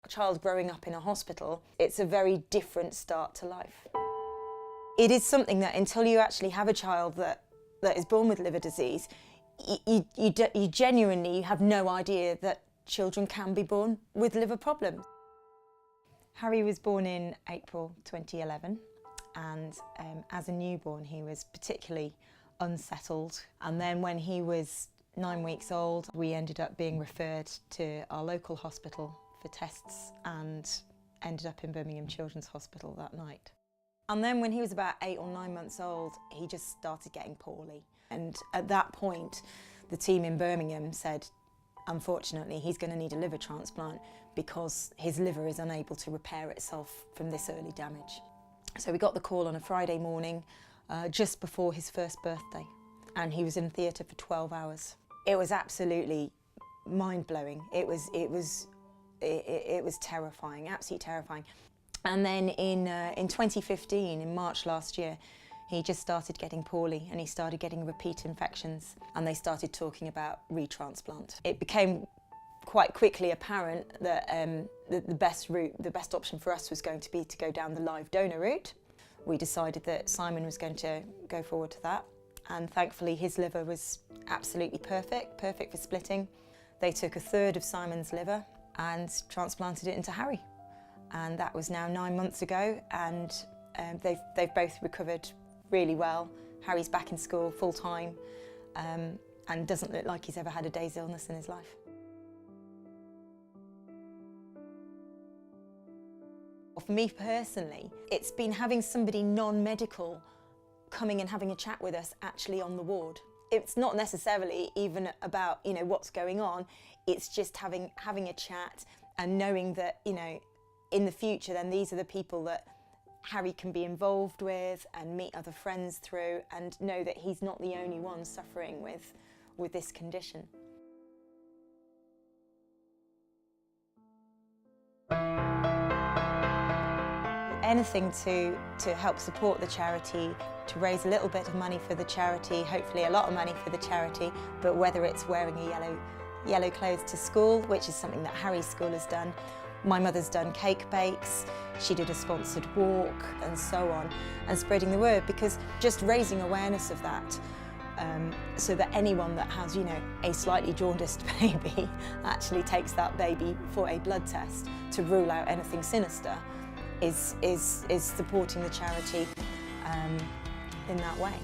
A child growing up in a hospital, it's a very different start to life. It is something that until you actually have a child that is born with liver disease, you genuinely have no idea that children can be born with liver problems. Harry was born in April 2011, and as a newborn he was particularly unsettled, and then when he was 9 weeks old we ended up being referred to our local hospital for tests and ended up in Birmingham Children's Hospital that night. And then when he was about 8 or 9 months old, he just started getting poorly. And at that point, the team in Birmingham said, unfortunately, he's going to need a liver transplant because his liver is unable to repair itself from this early damage. So we got the call on a Friday morning, just before his first birthday, and he was in theatre for 12 hours. It was absolutely mind-blowing. It was terrifying, absolutely terrifying. And then in 2015, in March last year, he just started getting poorly and he started getting repeat infections, and they started talking about retransplant. It became quite quickly apparent that the best route, the best option for us was going to be to go down the live donor route. We decided that Simon was going to go forward to that, and thankfully his liver was absolutely perfect for splitting. They took a third of Simon's liver and transplanted it into Harry. And that was now 9 months ago, and they've both recovered really well. Harry's back in school full-time and doesn't look like he's ever had a day's illness in his life. For me personally, it's been having somebody non-medical coming and having a chat with us actually on the ward. It's not necessarily even about, you know, what's going on, it's just having a chat and knowing that, you know, in the future then these are the people that Harry can be involved with and meet other friends through, and know that he's not the only one suffering with this condition. Anything to help support the charity, to raise a little bit of money for the charity, hopefully a lot of money for the charity, but whether it's wearing a yellow clothes to school, which is something that Harry's school has done. My mother's done cake bakes, she did a sponsored walk and so on, and spreading the word, because just raising awareness of that so that anyone that has, you know, a slightly jaundiced baby actually takes that baby for a blood test to rule out anything sinister is supporting the charity in that way.